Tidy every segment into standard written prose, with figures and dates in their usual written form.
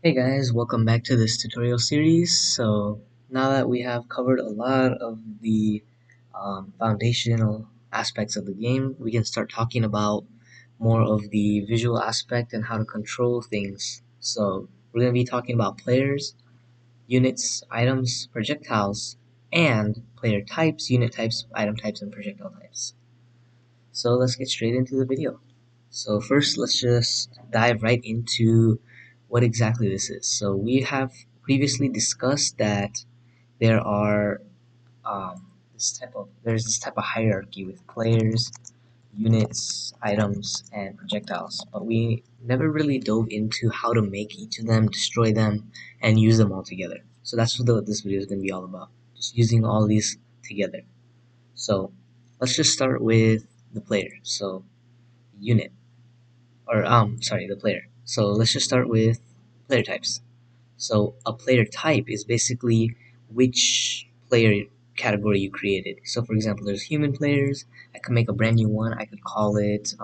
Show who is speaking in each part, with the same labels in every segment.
Speaker 1: Hey guys, welcome back to this tutorial series. So now that we have covered a lot of the foundational aspects of the game, we can start talking about more of the visual aspect and how to control things. So we're going to be talking about players, units, items, projectiles, and player types, unit types, item types, and projectile types. So let's get straight into the video. So first, let's just dive right into what exactly this is. So we have previously discussed that there are there's this type of hierarchy with players, units, items, and projectiles, but we never really dove into how to make each of them, destroy them, and use them all together. So that's what this video is going to be all about, just using all these together. So let's just start with the player. So unit, or sorry, the player. So let's just start with player types. So a player type is basically which player category you created. So for example, there's human players. I could make a brand new one. I could call it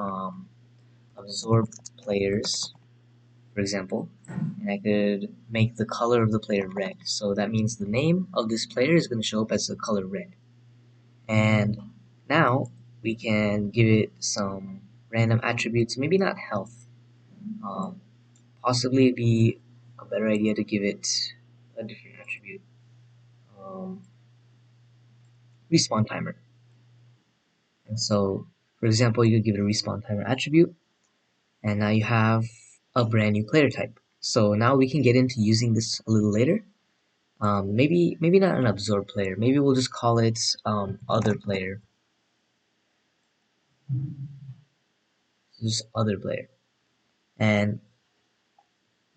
Speaker 1: absorb players, for example, and I could make the color of the player red. So that means the name of this player is going to show up as the color red. And now we can give it some random attributes, maybe not health. Um, Possibly be a better idea to give it a different attribute. Um, Respawn timer. And so, for example, you could give it a respawn timer attribute, and now you have a brand new player type. So now we can get into using this a little later. Maybe not an absorb player. Maybe we'll just call it other player. Just other player. And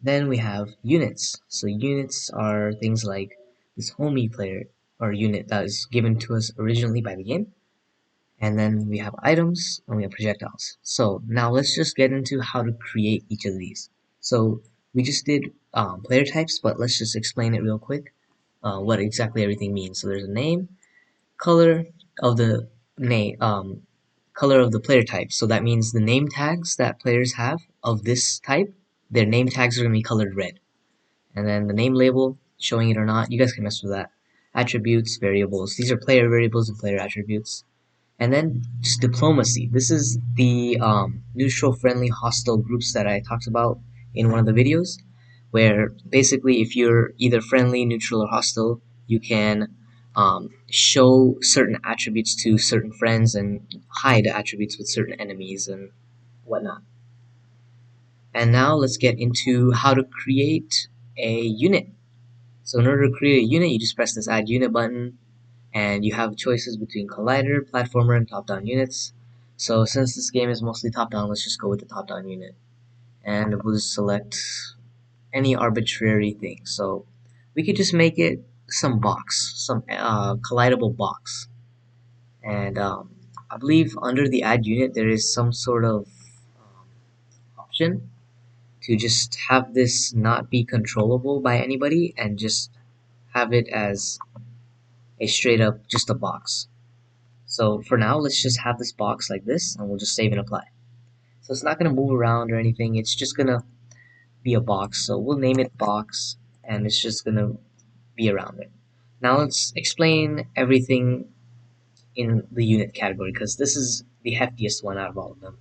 Speaker 1: then we have units. So units are things like this homie player or unit that is given to us originally by the game. And then we have items and we have projectiles. So now let's just get into how to create each of these. So we just did player types, but let's just explain it real quick, what exactly everything means. So there's a name, color of the name, color of the player type. So that means the name tags that players have of this type, their name tags are going to be colored red. And then the name label, showing it or not, you guys can mess with that. Attributes, variables. These are player variables and player attributes. And then just diplomacy. This is the neutral, friendly, hostile groups that I talked about in one of the videos, where basically if you're either friendly, neutral, or hostile, you can show certain attributes to certain friends and hide attributes with certain enemies and whatnot. And now let's get into how to create a unit. So in order to create a unit, you just press this add unit button, and you have choices between collider, platformer, and top-down units. So since this game is mostly top-down, let's just go with the top-down unit. And we'll just select any arbitrary thing. So we could just make it some box, some collidable box. And I believe under the add unit there is some sort of option to just have this not be controllable by anybody and just have it as a straight up just a box. So for now, let's just have this box like this, and we'll just save and apply. So it's not going to move around or anything, it's just going to be a box. So we'll name it box, and it's just going to be around it. Now let's explain everything in the unit category, because this is the heftiest one out of all of them.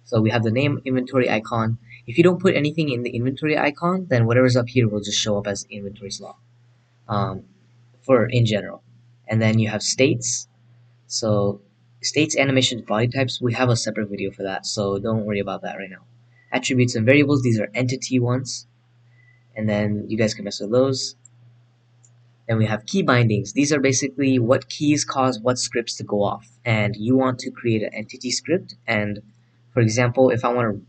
Speaker 1: So we have the name inventory icon. If you don't put anything in the inventory icon, then whatever's up here will just show up as inventory slot for in general. And then you have states. So states, animations, body types, we have a separate video for that, so don't worry about that right now. Attributes and variables, these are entity ones, and then you guys can mess with those. Then we have key bindings. These are basically what keys cause what scripts to go off, and you want to create an entity script. And for example, if I want to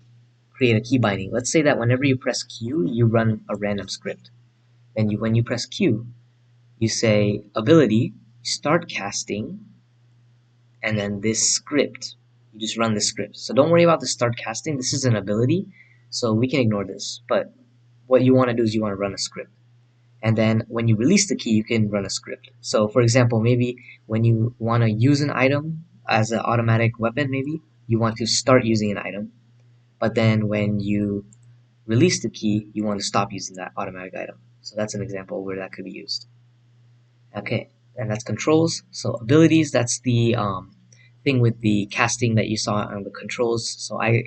Speaker 1: create a key binding, let's say that whenever you press Q, you run a random script. Then when you press Q, you say ability, start casting, and then this script, you just run this script. So don't worry about the start casting. This is an ability, so we can ignore this. But what you want to do is you want to run a script. And then when you release the key, you can run a script. So for example, maybe when you want to use an item as an automatic weapon, maybe you want to start using an item. But then when you release the key, you want to stop using that automatic item. So that's an example where that could be used. Okay, and that's controls. So abilities, that's the thing with the casting that you saw on the controls. So I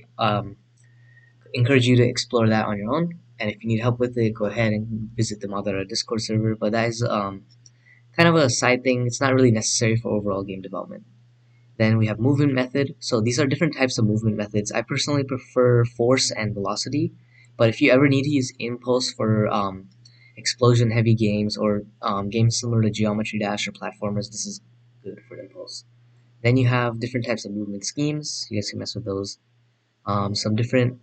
Speaker 1: encourage you to explore that on your own. And if you need help with it, go ahead and visit the Madara Discord server. But that is kind of a side thing. It's not really necessary for overall game development. Then we have movement method. So these are different types of movement methods. I personally prefer force and velocity. But if you ever need to use impulse for explosion heavy games or games similar to Geometry Dash or platformers, this is good for impulse. Then you have different types of movement schemes. You guys can mess with those. Some different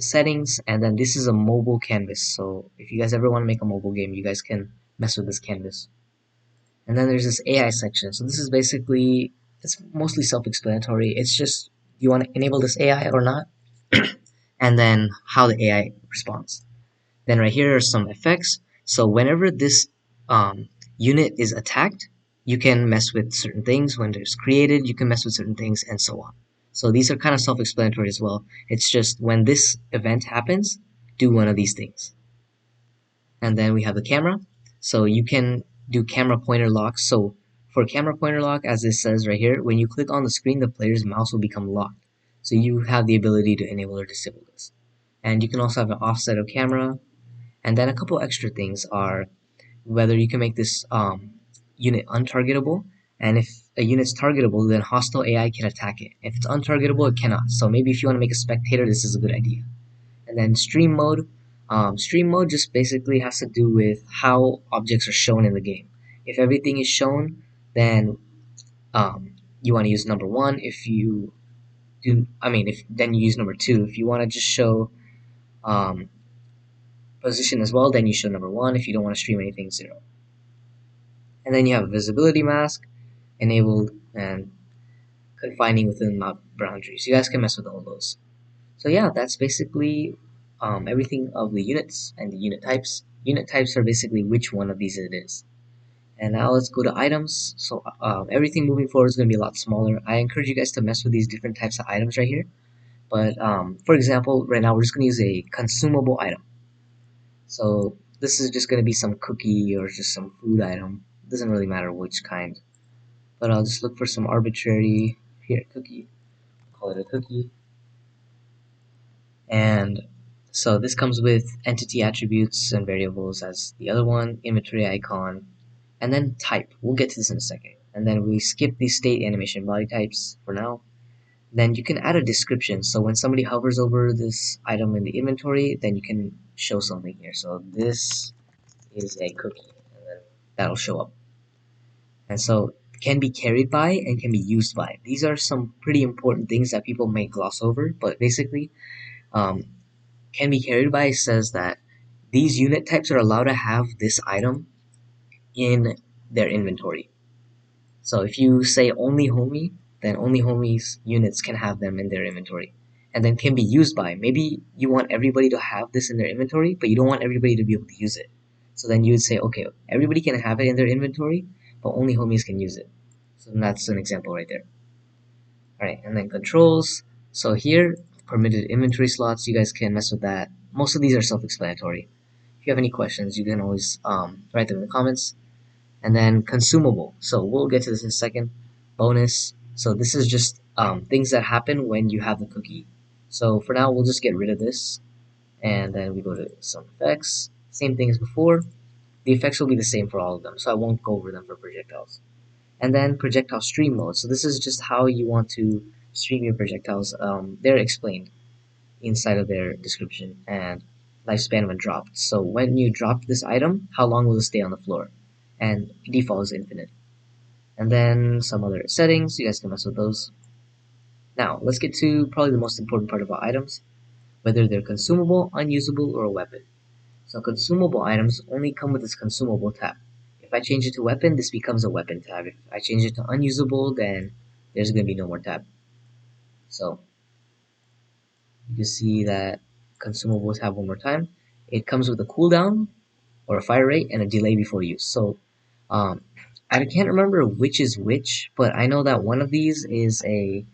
Speaker 1: settings, and then this is a mobile canvas. So if you guys ever want to make a mobile game, you guys can mess with this canvas. And then there's this AI section. So this is basically, it's mostly self-explanatory. It's just, do you want to enable this AI or not? And then how the AI responds. Then right here are some effects. So whenever this unit is attacked, you can mess with certain things. When it's created, you can mess with certain things, and so on. So these are kind of self-explanatory as well. It's just when this event happens, do one of these things. And then we have the camera. So you can do camera pointer lock. So for camera pointer lock, as it says right here, when you click on the screen, the player's mouse will become locked. So you have the ability to enable or disable this. And you can also have an offset of camera. And then a couple extra things are whether you can make this unit untargetable. And if a unit's targetable, then hostile AI can attack it. If it's untargetable, it cannot. So maybe if you want to make a spectator, this is a good idea. And then stream mode. Stream mode just basically has to do with how objects are shown in the game. If everything is shown, then you want to use number one. If you do, if then you use number two. If you want to just show um, position as well, then you show number one. If you don't want to stream anything, zero. And then you have a visibility mask enabled and confining within map boundaries. You guys can mess with all those. So yeah, that's basically everything of the units and the unit types. Unit types are basically which one of these it is. And now let's go to items. So everything moving forward is going to be a lot smaller. I encourage you guys to mess with these different types of items right here. But for example, right now we're just going to use a consumable item. So this is just going to be some cookie or just some food item. It doesn't really matter which kind. But I'll just look for some arbitrary here cookie. Call it a cookie. And so this comes with entity attributes and variables as the other one, inventory icon, and then type. We'll get to this in a second. And then we skip the state animation body types for now. Then you can add a description. So when somebody hovers over this item in the inventory, then you can show something here. So this is a cookie, and then that'll show up. And so can be carried by and can be used by. These are some pretty important things that people may gloss over, but basically, um, can be carried by says that these unit types are allowed to have this item in their inventory. So if you say only homie, then only homies units can have them in their inventory. And then can be used by. Maybe you want everybody to have this in their inventory, but you don't want everybody to be able to use it. So then you would say, okay, everybody can have it in their inventory, but only homies can use it. So that's an example right there. Alright, and then controls. So here, permitted inventory slots, you guys can mess with that. Most of these are self-explanatory. If you have any questions, you can always write them in the comments. And then consumable. So we'll get to this in a second. Bonus. So this is just things that happen when you have the cookie. So for now, we'll just get rid of this. And then we go to some effects. Same thing as before. The effects will be the same for all of them, so I won't go over them for projectiles. And then projectile stream mode. So this is just how you want to stream your projectiles. They're explained inside of their description, and lifespan when dropped. So when you drop this item, how long will it stay on the floor? And default is infinite. And then some other settings, you guys can mess with those. Now, let's get to probably the most important part about items, whether they're consumable, unusable, or a weapon. So consumable items only come with this consumable tab. If I change it to weapon, this becomes a weapon tab. If I change it to unusable, then there's going to be no more tab. So you can see that consumable tab one more time. It comes with a cooldown or a fire rate and a delay before use. So I can't remember which is which, but I know that one of these is a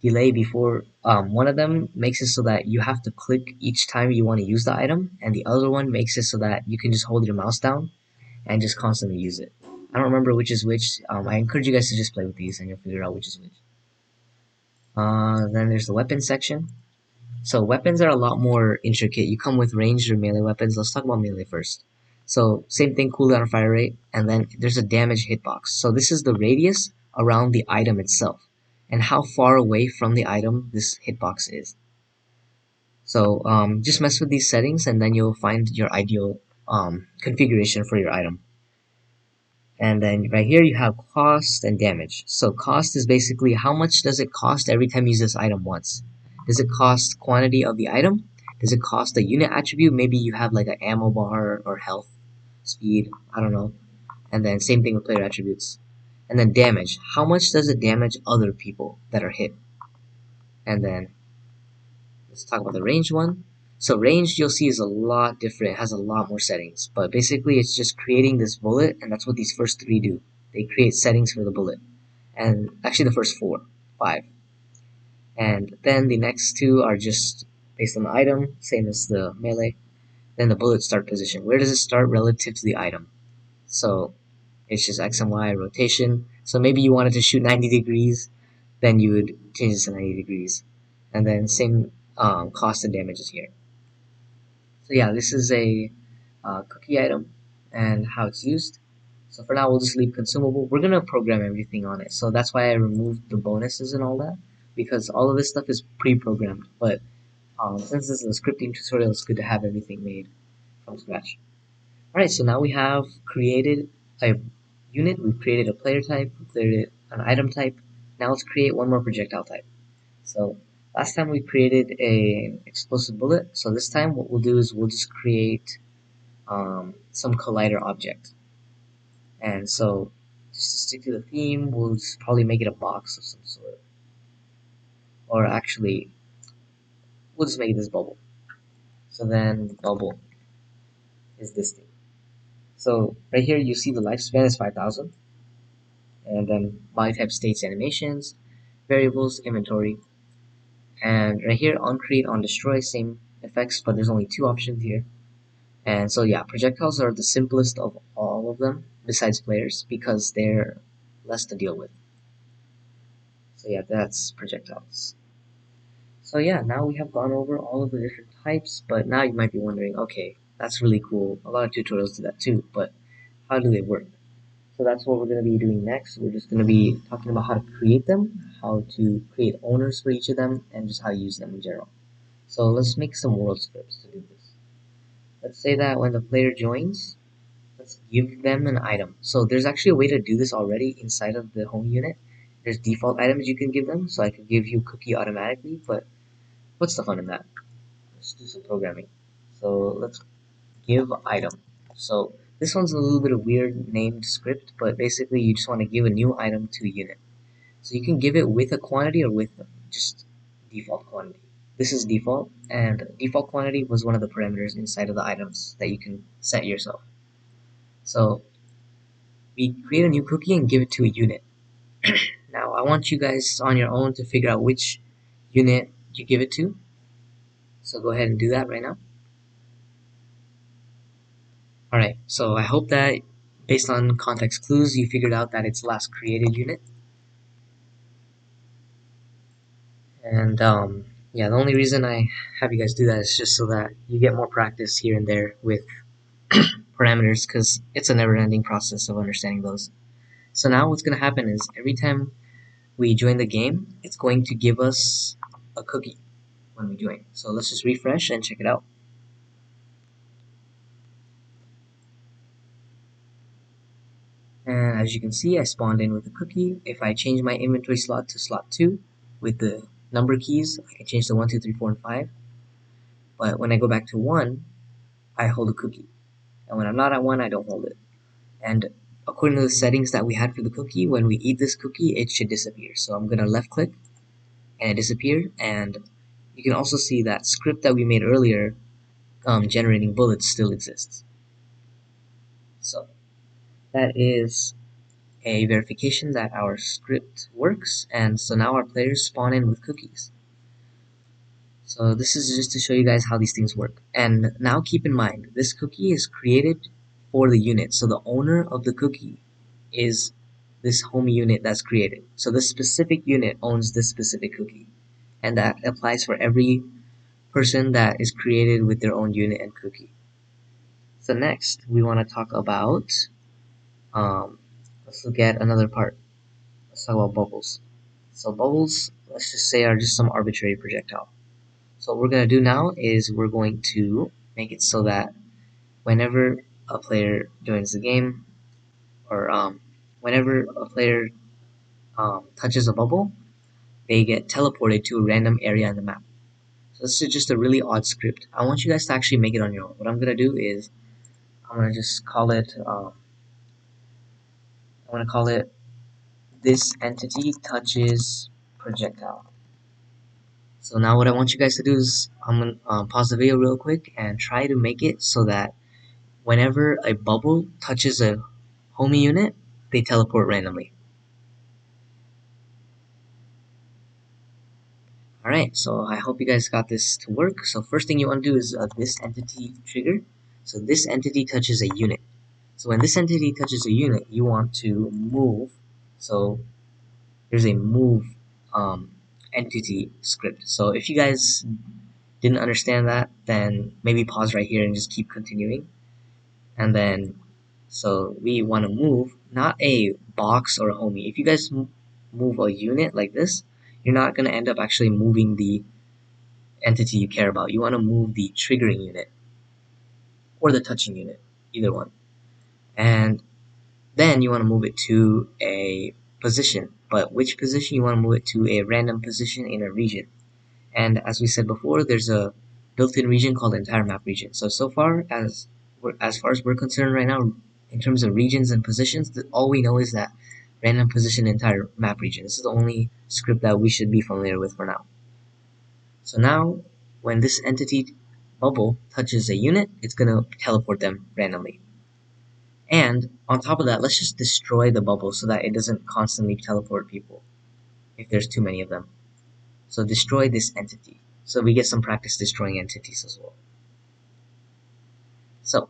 Speaker 1: delay before one of them makes it so that you have to click each time you want to use the item, and the other one makes it so that you can just hold your mouse down and just constantly use it. I don't remember which is which. I encourage you guys to just play with these and you'll figure out which is which. Then there's the weapon section. So weapons are a lot more intricate. You come with ranged or melee weapons. Let's talk about melee first. So same thing, cooldown fire rate, and then there's a damage hitbox. So this is the radius around the item itself, and how far away from the item this hitbox is. So just mess with these settings, and then you'll find your ideal configuration for your item. And then right here you have cost and damage. So cost is basically how much does it cost every time you use this item once. Does it cost quantity of the item? Does it cost a unit attribute? Maybe you have like an ammo bar or health, speed, I don't know. And then same thing with player attributes. And then damage. How much does it damage other people that are hit? And then let's talk about the range one. So ranged you'll see is a lot different. It has a lot more settings. But basically it's just creating this bullet, and that's what these first three do. They create settings for the bullet. And actually the first five. And then the next two are just based on the item, same as the melee. Then the bullet start position. Where does it start relative to the item? So it's just X and Y rotation. So maybe you wanted to shoot 90 degrees, then you would change this to 90 degrees. And then same cost and damages here. So yeah, this is a cookie item and how it's used. So for now, we'll just leave consumable. We're gonna program everything on it. So that's why I removed the bonuses and all that, because all of this stuff is pre-programmed. But since this is a scripting tutorial, it's good to have everything made from scratch. Alright, so now we have created a unit, we've created a player type, we've created an item type. Now let's create one more projectile type. So last time we created an explosive bullet, so this time what we'll do is we'll just create some collider object. And so just to stick to the theme, we'll just probably make it a box of some sort. Or actually, we'll just make this bubble. So then the bubble is this thing. So right here you see the lifespan is 5,000. And then body type, states, animations, variables, inventory. And right here on create, on destroy, same effects, but there's only two options here. And so yeah, projectiles are the simplest of all of them, besides players, because they're less to deal with. So yeah, that's projectiles. So yeah, now we have gone over all of the different types, but now you might be wondering, okay, that's really cool. A lot of tutorials do that too, but how do they work? So that's what we're going to be doing next. We're just going to be talking about how to create them, how to create owners for each of them, and just how to use them in general. So let's make some world scripts to do this. Let's say that when the player joins, let's give them an item. So there's actually a way to do this already inside of the home unit. There's default items you can give them, so I could give you cookie automatically, but what's the fun in that? Let's do some programming. So let's give item. So this one's a little bit of weird named script, but basically you just want to give a new item to a unit. So you can give it with a quantity or with just default quantity. This is default, and default quantity was one of the parameters inside of the items that you can set yourself. So we create a new cookie and give it to a unit. Now I want you guys on your own to figure out which unit you give it to. So go ahead and do that right now. Alright, so I hope that based on context clues you figured out that it's last created unit. And yeah, the only reason I have you guys do that is just so that you get more practice here and there with parameters, because it's a never-ending process of understanding those. So now what's going to happen is every time we join the game, it's going to give us a cookie when we join. So let's just refresh and check it out. And as you can see, I spawned in with a cookie. If I change my inventory slot to slot 2 with the number keys, I can change to 1, 2, 3, 4, and 5. But when I go back to 1, I hold a cookie. And when I'm not at 1, I don't hold it. And according to the settings that we had for the cookie, when we eat this cookie, it should disappear. So I'm going to left click, and it disappeared. And you can also see that script that we made earlier, generating bullets, still exists. So that is a verification that our script works, and so now our players spawn in with cookies. So this is just to show you guys how these things work. And now keep in mind, this cookie is created for the unit. So the owner of the cookie is this home unit that's created. So this specific unit owns this specific cookie. And that applies for every person that is created with their own unit and cookie. So next, we want to talk about, um, let's look at another part. Let's talk about bubbles. So bubbles, let's just say, are just some arbitrary projectile. So what we're going to do now is we're going to make it so that whenever a player joins the game, or whenever a player touches a bubble, they get teleported to a random area on the map. So this is just a really odd script. I want you guys to actually make it on your own. What I'm going to do is I'm going to just call it, I'm going to call it this entity touches projectile. So now what I want you guys to do is I'm going to pause the video real quick and try to make it so that whenever a bubble touches a homie unit, they teleport randomly. Alright, so I hope you guys got this to work. So first thing you want to do is this entity trigger. So this entity touches a unit. So when this entity touches a unit, you want to move. So there's a move entity script. So if you guys didn't understand that, then maybe pause right here and just keep continuing. And then, so we want to move not a box or a homie. If you guys move a unit like this, you're not going to end up actually moving the entity you care about. You want to move the triggering unit or the touching unit, either one. And then you want to move it to a position. But which position? You want to move it to a random position in a region. And as we said before, there's a built-in region called entire map region. So far as we're concerned right now, in terms of regions and positions, all we know is that random position entire map region. This is the only script that we should be familiar with for now. So now, when this entity bubble touches a unit, it's gonna teleport them randomly. And on top of that, let's just destroy the bubble so that it doesn't constantly teleport people if there's too many of them. So destroy this entity. So we get some practice destroying entities as well. So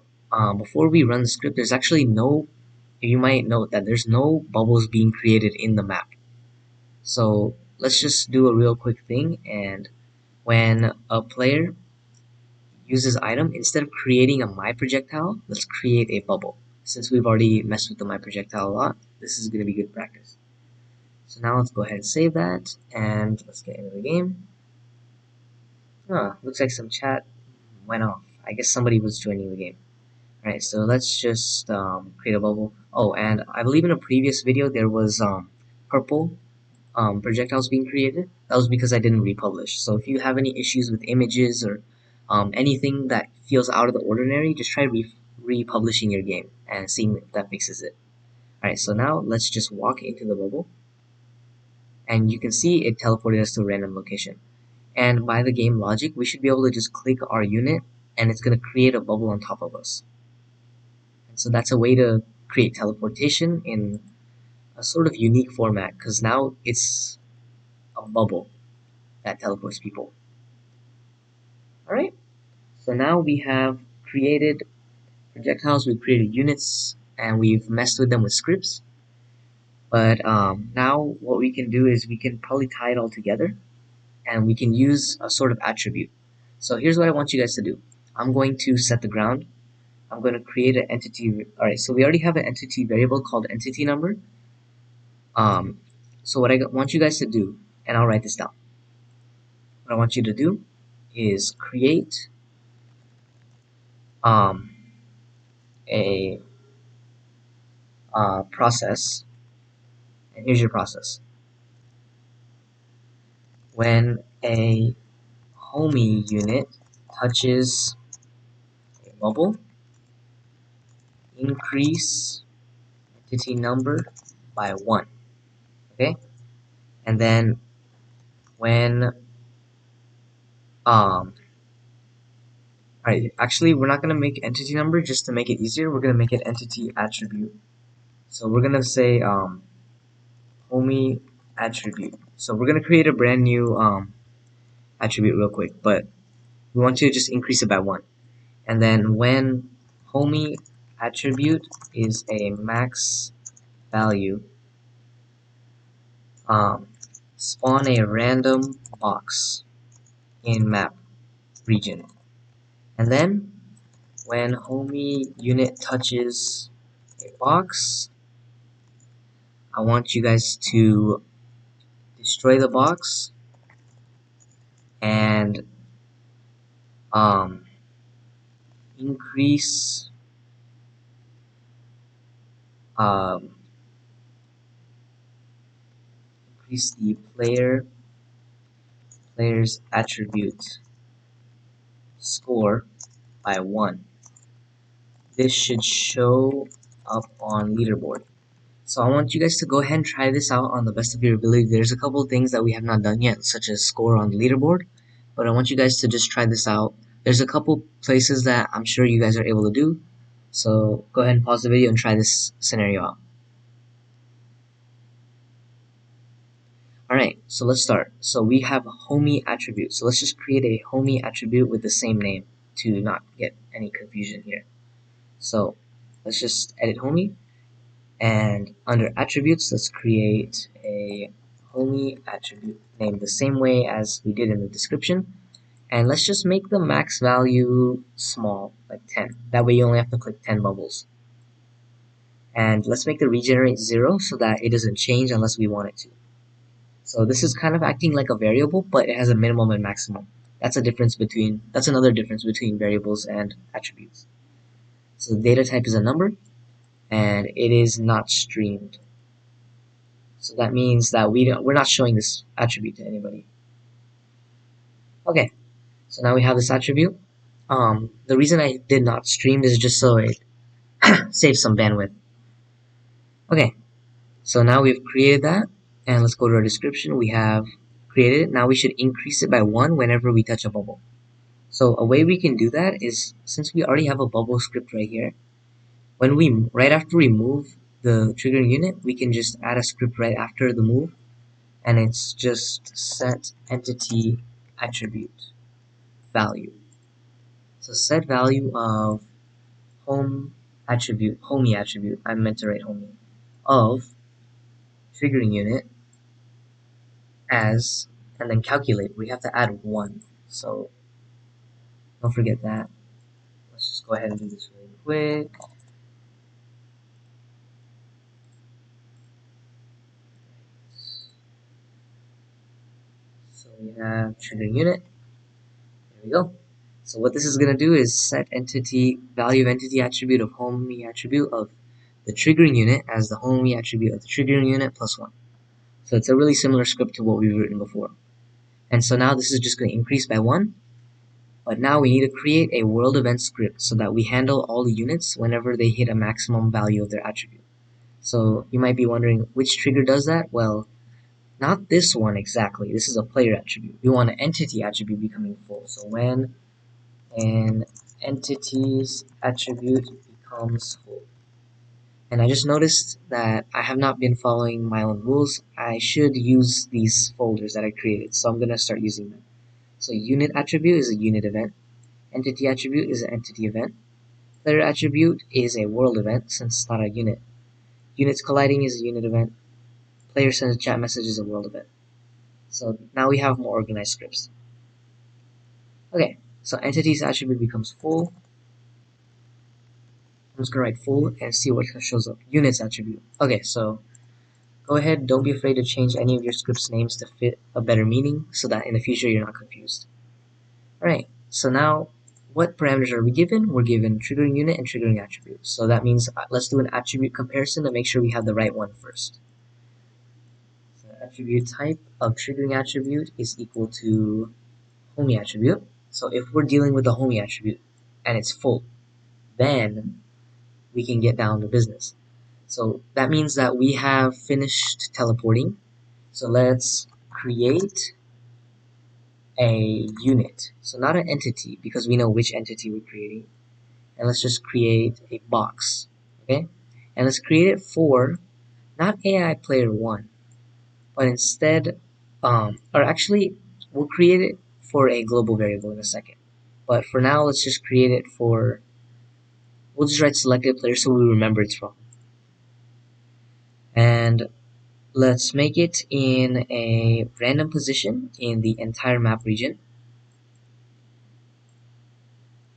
Speaker 1: before we run the script, there's actually no, you might note that there's no bubbles being created in the map. So let's just do a real quick thing, and when a player uses item, instead of creating a my projectile, let's create a bubble. Since we've already messed with the my projectile a lot, this is going to be good practice. So now let's go ahead and save that, and let's get into the game. Looks like some chat went off. I guess somebody was joining the game. Alright, so let's just create a bubble. Oh, and I believe in a previous video there was purple projectiles being created. That was because I didn't republish. So if you have any issues with images or anything that feels out of the ordinary, just try republishing your game and seeing if that fixes it. Alright, so now let's just walk into the bubble. And you can see it teleported us to a random location. And by the game logic, we should be able to just click our unit and it's going to create a bubble on top of us. And so that's a way to create teleportation in a sort of unique format, because now it's a bubble that teleports people. Alright, so now we have created projectiles, we've created units, and we've messed with them with scripts. But now what we can do is we can probably tie it all together, and we can use a sort of attribute. So here's what I want you guys to do. I'm going to set the ground. I'm going to create an entity. Alright, so we already have an entity variable called entity number. So what I want you guys to do, and I'll write this down. What I want you to do is create a process, and here's your process. When a homie unit touches a bubble, increase entity number by 1. Okay, and then when alright, actually we're not gonna make entity number just to make it easier. We're gonna make it entity attribute. So we're gonna say homie attribute. So we're gonna create a brand new attribute real quick, but we want to just increase it by 1. And then when homie attribute is a max value, um, spawn a random box in map region. And then when homie unit touches a box, I want you guys to destroy the box and um, increase um, increase the player's attribute score by 1. This should show up on Leaderboard. So I want you guys to go ahead and try this out on the best of your ability. There's a couple of things that we have not done yet, such as score on the Leaderboard, but I want you guys to just try this out. There's a couple places that I'm sure you guys are able to do, so go ahead and pause the video and try this scenario out. Alright, so let's start. So we have a homie attribute, so let's just create a homie attribute with the same name to not get any confusion here. So let's just edit homie, and under attributes, let's create a homie attribute named the same way as we did in the description. And let's just make the max value small, like 10. That way you only have to click 10 bubbles. And let's make the regenerate 0 so that it doesn't change unless we want it to. So this is kind of acting like a variable, but it has a minimum and maximum. That's another difference between variables and attributes. So the data type is a number, and it is not streamed. So that means that we're not showing this attribute to anybody. Okay, so now we have this attribute. The reason I did not stream is just so it saves some bandwidth. Okay, so now we've created that, and let's go to our description. We have created it. Now we should increase it by 1 whenever we touch a bubble. So a way we can do that is, since we already have a bubble script right here, right after we move the triggering unit, we can just add a script right after the move, and it's just set entity attribute value. So set value of homie attribute, I meant to write homie, of triggering unit as, and then calculate. We have to add 1. So don't forget that. Let's just go ahead and do this really quick. So we have triggering unit. There we go. So what this is going to do is set value of entity attribute of homie attribute of the triggering unit as the homie attribute of the triggering unit plus 1. So it's a really similar script to what we've written before. And so now this is just going to increase by 1. But now we need to create a world event script so that we handle all the units whenever they hit a maximum value of their attribute. So you might be wondering, which trigger does that? Well, not this one exactly. This is a player attribute. We want an entity attribute becoming full. So when an entity's attribute becomes full. And I just noticed that I have not been following my own rules. I should use these folders that I created, so I'm going to start using them. So unit attribute is a unit event. Entity attribute is an entity event. Player attribute is a world event since it's not a unit. Units colliding is a unit event. Player sends a chat message is a world event. So now we have more organized scripts. Okay, so entity's attribute becomes full. I'm just gonna write full and see what shows up. Units attribute. Okay, so go ahead, don't be afraid to change any of your script's names to fit a better meaning so that in the future you're not confused. Alright, so now what parameters are we given? We're given triggering unit and triggering attribute. So that means let's do an attribute comparison to make sure we have the right one first. So attribute type of triggering attribute is equal to homie attribute. So if we're dealing with the homie attribute and it's full, then we can get down to business. So that means that we have finished teleporting. So let's create a unit. So not an entity, because we know which entity we're creating. And let's just create a box. Okay? And let's create it for not AI player 1, but instead, or actually, we'll create it for a global variable in a second. But for now, let's just create it for, we'll just write selected player so we remember it's from. And let's make it in a random position in the entire map region,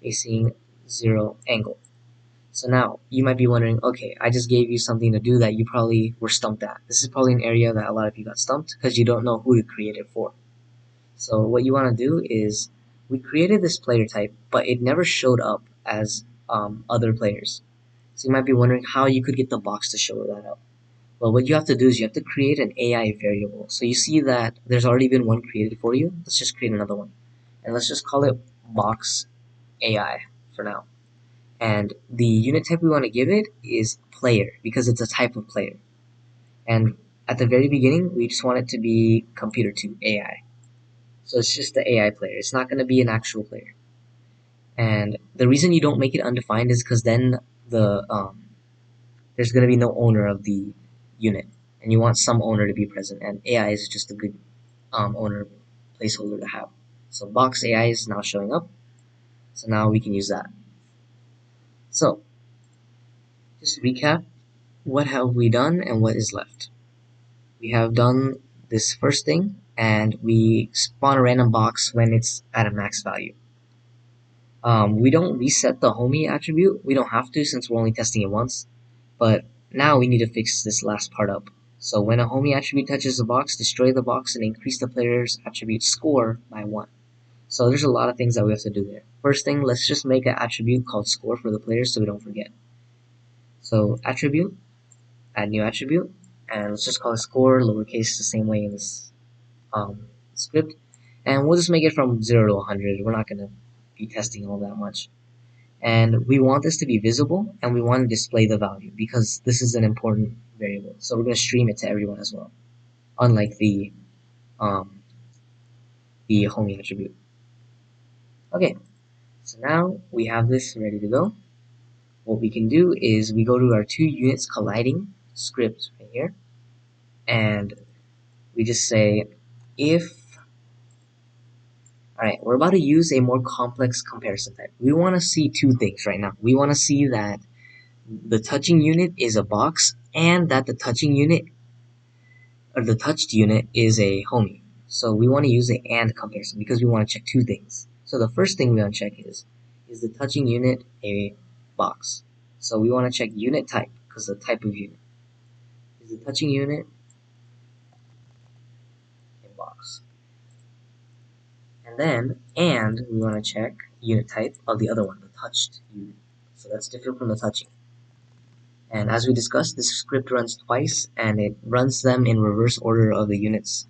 Speaker 1: facing 0 angle. So now, you might be wondering, okay, I just gave you something to do that you probably were stumped at. This is probably an area that a lot of you got stumped because you don't know who to create it for. So what you want to do is, we created this player type, but it never showed up as other players. So you might be wondering how you could get the box to show that up. Well, what you have to do is you have to create an AI variable. So you see that there's already been one created for you. Let's just create another one. And let's just call it box AI for now. And the unit type we want to give it is player because it's a type of player. And at the very beginning, we just want it to be computer 2, AI. So it's just the AI player. It's not going to be an actual player. And the reason you don't make it undefined is because then there's going to be no owner of the unit, and you want some owner to be present. And AI is just a good owner placeholder to have. So box AI is now showing up. So now we can use that. So just to recap, what have we done and what is left? We have done this first thing, and we spawn a random box when it's at a max value. We don't reset the homie attribute. We don't have to since we're only testing it once. But now we need to fix this last part up. So when a homie attribute touches the box, destroy the box and increase the player's attribute score by 1. So there's a lot of things that we have to do there. First thing, let's just make an attribute called score for the players so we don't forget. So attribute, add new attribute, and let's just call it score, lowercase, the same way in this script. And we'll just make it from 0 to 100. We're not going to be testing all that much. And we want this to be visible, and we want to display the value because this is an important variable. So we're going to stream it to everyone as well, unlike um, the homie attribute. Okay, so now we have this ready to go. What we can do is we go to our two units colliding script right here, and we just say if. Alright, we're about to use a more complex comparison type. We want to see two things right now. We want to see that the touching unit is a box and that the touching unit or the touched unit is a homie. So we want to use the AND comparison because we want to check two things. So the first thing we want to check is the touching unit a box? So we want to check unit type because the type of unit. Is the touching unit a box? And we want to check unit type of the other one, the touched unit. So that's different from the touching. And as we discussed, this script runs twice and it runs them in reverse order of the units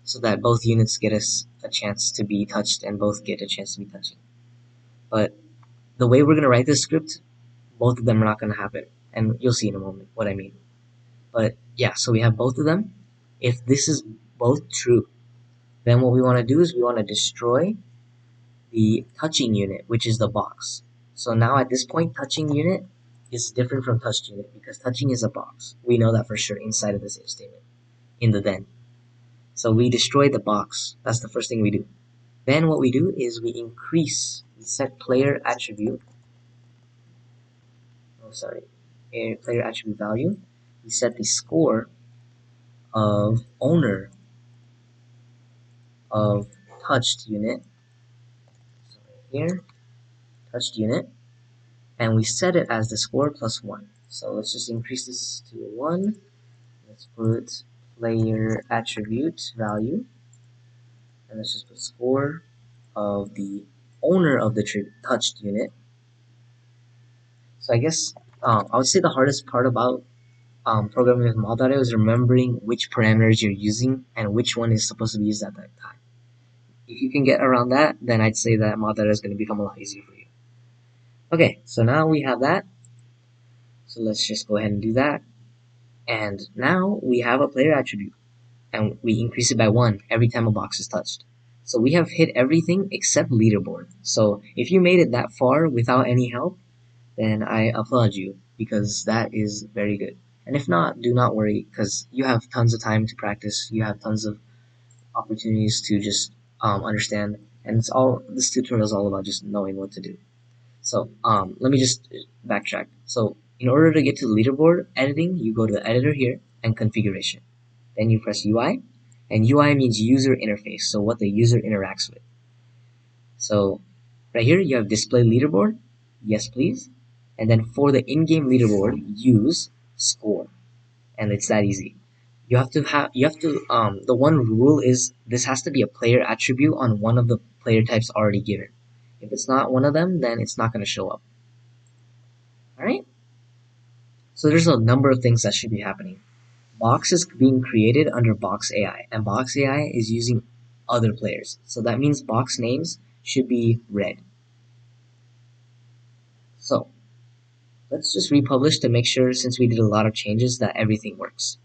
Speaker 1: so that both units get a chance to be touched and both get a chance to be touching. But the way we're going to write this script, both of them are not going to happen. And you'll see in a moment what I mean. But yeah, so we have both of them. If this is both true, then what we want to do is we want to destroy the touching unit, which is the box. So now at this point, touching unit is different from touched unit because touching is a box. We know that for sure inside of this if statement in the then. So we destroy the box. That's the first thing we do. Then what we do is we set player attribute. Oh, sorry, player attribute value. We set the score of owner of touched unit. So right here, touched unit, and we set it as the score plus 1. So let's just increase this to 1. Let's put player attribute value, and let's just put score of the owner of the touched unit. So I guess I would say the hardest part about programming with mod.io is remembering which parameters you're using and which one is supposed to be used at that time. If you can get around that, then I'd say that mod.io is going to become a lot easier for you. Okay, so now we have that. So let's just go ahead and do that. And now we have a player attribute. And we increase it by 1 every time a box is touched. So we have hit everything except leaderboard. So if you made it that far without any help, then I applaud you because that is very good. And if not, do not worry because you have tons of time to practice. You have tons of opportunities to just understand. And it's all this tutorial is all about just knowing what to do. So let me just backtrack. So in order to get to the leaderboard editing, you go to the editor here and configuration. Then you press UI, and UI means user interface, so what the user interacts with. So right here you have display leaderboard, yes please, and then for the in-game leaderboard use score, and it's that easy. The one rule is this has to be a player attribute on one of the player types already given. If it's not one of them, then it's not going to show up. All right. So there's a number of things that should be happening. Box is being created under Box AI, and Box AI is using other players. So that means box names should be red. So let's just republish to make sure, since we did a lot of changes, that everything works.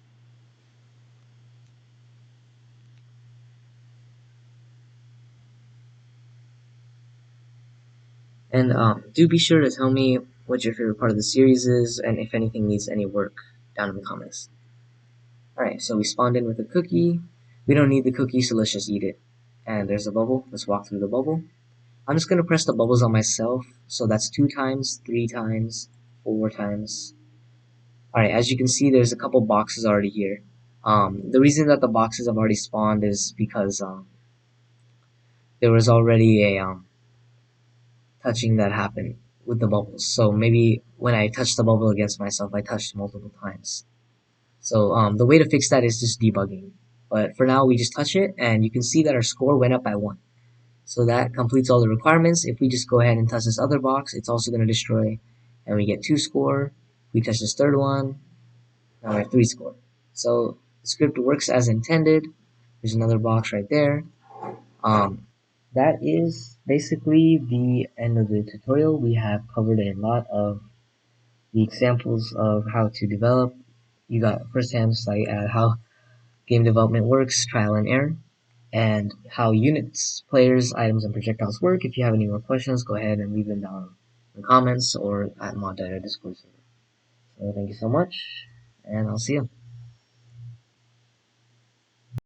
Speaker 1: And do be sure to tell me what your favorite part of the series is, and if anything needs any work down in the comments. Alright, so we spawned in with a cookie. We don't need the cookie, so let's just eat it. And there's a bubble. Let's walk through the bubble. I'm just gonna press the bubbles on myself. So that's 2 times, 3 times, 4 times. Alright, as you can see, there's a couple boxes already here. The reason that the boxes have already spawned is because there was already a touching that happened with the bubbles. So maybe when I touched the bubble against myself, I touched multiple times. So the way to fix that is just debugging. But for now, we just touch it, and you can see that our score went up by 1. So that completes all the requirements. If we just go ahead and touch this other box, it's also going to destroy, and we get 2 score. We touch this third one, now we have 3 score. So the script works as intended. There's another box right there. Um, that is basically the end of the tutorial. We have covered a lot of the examples of how to develop. You got first-hand sight at how game development works, trial and error, and how units, players, items, and projectiles work. If you have any more questions, go ahead and leave them down in the comments or at mod Discord server. So thank you so much, and I'll see you.